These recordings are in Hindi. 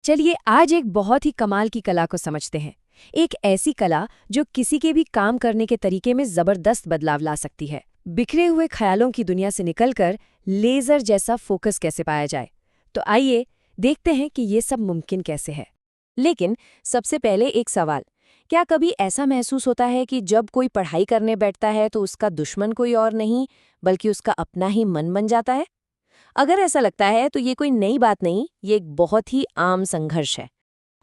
चलिए आज एक बहुत ही कमाल की कला को समझते हैं। एक ऐसी कला जो किसी के भी काम करने के तरीके में जबरदस्त बदलाव ला सकती है। बिखरे हुए ख्यालों की दुनिया से निकलकर लेजर जैसा फोकस कैसे पाया जाए। तो आइए देखते हैं कि ये सब मुमकिन कैसे है। लेकिन सबसे पहले एक सवाल, क्या कभी ऐसा महसूस होता है कि जब कोई पढ़ाई करने बैठता है तो उसका दुश्मन कोई और नहीं बल्कि उसका अपना ही मन बन जाता है? अगर ऐसा लगता है तो ये कोई नई बात नहीं, ये एक बहुत ही आम संघर्ष है।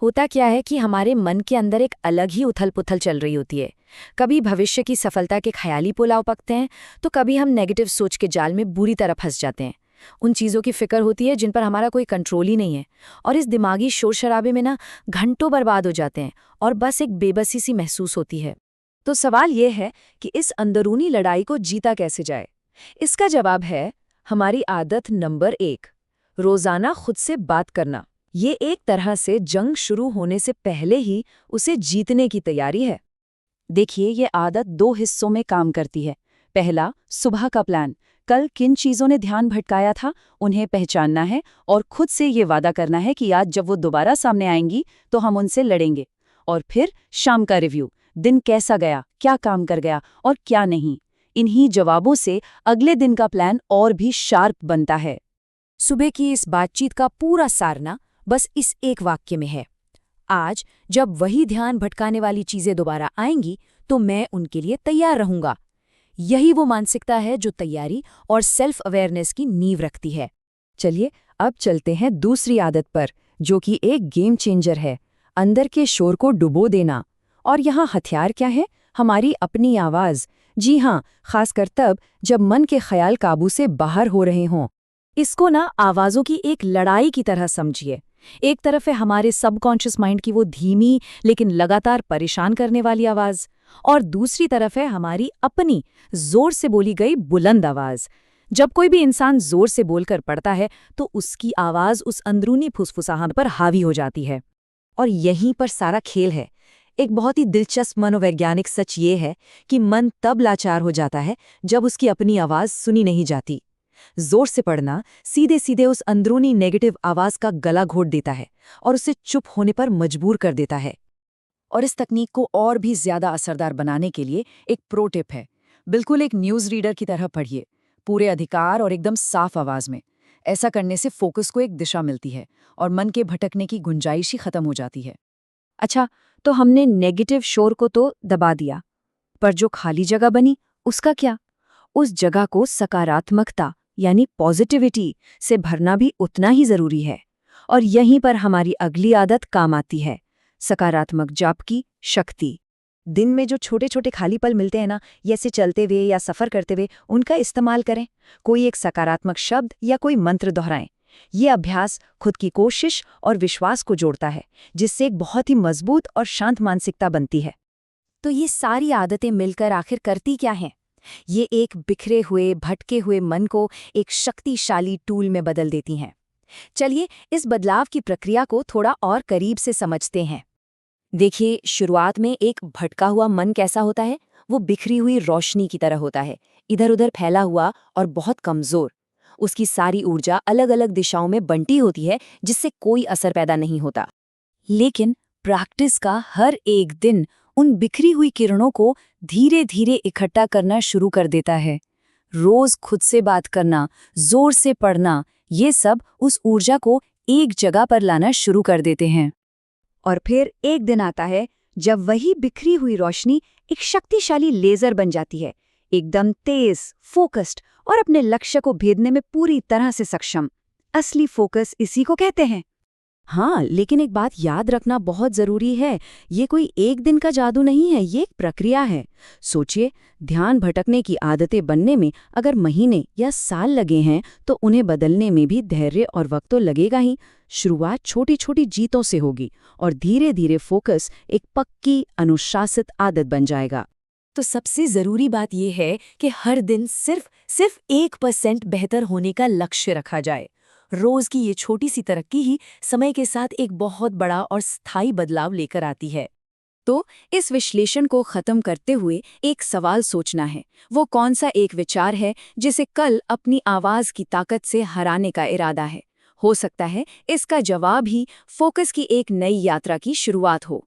होता क्या है कि हमारे मन के अंदर एक अलग ही उथल-पुथल चल रही होती है। कभी भविष्य की सफलता के ख्याली पुलाव पकते हैं, तो कभी हम नेगेटिव सोच के जाल में बुरी तरह फंस जाते हैं। उन चीज़ों की फिक्र होती है जिन पर हमारा कोई कंट्रोल ही नहीं है, और इस दिमागी शोर-शराबे में ना घंटों बर्बाद हो जाते हैं और बस एक बेबसी सी महसूस होती है। तो सवाल ये है कि इस अंदरूनी लड़ाई को जीता कैसे जाए? इसका जवाब है हमारी आदत नंबर 1, रोजाना खुद से बात करना। ये एक तरह से जंग शुरू होने से पहले ही उसे जीतने की तैयारी है। देखिए, ये आदत 2 हिस्सों में काम करती है। पहला, सुबह का प्लान। कल किन चीज़ों ने ध्यान भटकाया था, उन्हें पहचानना है और खुद से ये वादा करना है कि आज जब वो दोबारा सामने आएंगी तो हम उनसे लड़ेंगे। और फिर शाम का रिव्यू, दिन कैसा गया, क्या काम कर गया और क्या नहीं। इन्हीं जवाबों से अगले दिन का प्लान और भी शार्प बनता है। सुबह की इस बातचीत का पूरा सारना बस इस एक वाक्य में है, आज जब वही ध्यान भटकाने वाली चीजें दोबारा आएंगी तो मैं उनके लिए तैयार रहूंगा। यही वो मानसिकता है जो तैयारी और सेल्फ अवेयरनेस की नींव रखती है। चलिए अब चलते हैं दूसरी आदत पर, जो कि एक गेम चेंजर है, अंदर के शोर को डुबो देना। और यहाँ हथियार क्या है? हमारी अपनी आवाज। जी हाँ, खासकर तब जब मन के ख्याल काबू से बाहर हो रहे हों। इसको ना आवाज़ों की एक लड़ाई की तरह समझिए। एक तरफ है हमारे सबकॉन्शियस माइंड की वो धीमी लेकिन लगातार परेशान करने वाली आवाज़, और दूसरी तरफ है हमारी अपनी जोर से बोली गई बुलंद आवाज़। जब कोई भी इंसान जोर से बोलकर पढ़ता है तो उसकी आवाज़ उस अंदरूनी फुसफुसाहट पर हावी हो जाती है। और यहीं पर सारा खेल है। एक बहुत ही दिलचस्प मनोवैज्ञानिक सच ये है कि मन तब लाचार हो जाता है जब उसकी अपनी आवाज़ सुनी नहीं जाती। जोर से पढ़ना सीधे सीधे उस अंदरूनी नेगेटिव आवाज़ का गला घोट देता है और उसे चुप होने पर मजबूर कर देता है। और इस तकनीक को और भी ज्यादा असरदार बनाने के लिए एक प्रो टिप है। बिल्कुल एक न्यूज़ रीडर की तरह पढ़िए, पूरे अधिकार और एकदम साफ आवाज़ में। ऐसा करने से फोकस को एक दिशा मिलती है और मन के भटकने की गुंजाइश ही खत्म हो जाती है। अच्छा, तो हमने नेगेटिव शोर को तो दबा दिया, पर जो खाली जगह बनी उसका क्या? उस जगह को सकारात्मकता यानी पॉजिटिविटी से भरना भी उतना ही जरूरी है। और यहीं पर हमारी अगली आदत काम आती है, सकारात्मक जाप की शक्ति। दिन में जो छोटे छोटे खाली पल मिलते हैं ना, जैसे चलते हुए या सफर करते हुए, उनका इस्तेमाल करें। कोई एक सकारात्मक शब्द या कोई मंत्र दोहराएं। ये अभ्यास खुद की कोशिश और विश्वास को जोड़ता है, जिससे एक बहुत ही मजबूत और शांत मानसिकता बनती है। तो ये सारी आदतें मिलकर आखिर करती क्या हैं? ये एक बिखरे हुए भटके हुए मन को एक शक्तिशाली टूल में बदल देती हैं। चलिए इस बदलाव की प्रक्रिया को थोड़ा और करीब से समझते हैं। देखिए, शुरुआत में एक भटका हुआ मन कैसा होता है? वो बिखरी हुई रोशनी की तरह होता है, इधर उधर फैला हुआ और बहुत कमजोर। उसकी सारी ऊर्जा अलग अलग दिशाओं में बंटी होती है, जिससे कोई असर पैदा नहीं होता। लेकिन प्रैक्टिस का हर एक दिन उन बिखरी हुई किरणों को धीरे धीरे इकट्ठा करना शुरू कर देता है। रोज खुद से बात करना, जोर से पढ़ना, ये सब उस ऊर्जा को एक जगह पर लाना शुरू कर देते हैं। और फिर एक दिन आता है जब वही बिखरी हुई रोशनी एक शक्तिशाली लेजर बन जाती है, एकदम तेज, फोकस्ड और अपने लक्ष्य को भेदने में पूरी तरह से सक्षम। असली फोकस इसी को कहते हैं। हाँ, लेकिन एक बात याद रखना बहुत जरूरी है, ये कोई एक दिन का जादू नहीं है, ये एक प्रक्रिया है। सोचिए, ध्यान भटकने की आदतें बनने में अगर महीने या साल लगे हैं तो उन्हें बदलने में भी धैर्य और वक्त तो लगेगा ही। शुरुआत छोटी छोटी जीतों से होगी और धीरे धीरे फोकस एक पक्की अनुशासित आदत बन जाएगा। तो सबसे जरूरी बात यह है कि हर दिन सिर्फ 1% बेहतर होने का लक्ष्य रखा जाए। रोज की ये छोटी सी तरक्की ही समय के साथ एक बहुत बड़ा और स्थायी बदलाव लेकर आती है। तो इस विश्लेषण को खत्म करते हुए एक सवाल सोचना है, वो कौन सा एक विचार है जिसे कल अपनी आवाज की ताकत से हराने का इरादा है? हो सकता है इसका जवाब ही फोकस की एक नई यात्रा की शुरुआत हो।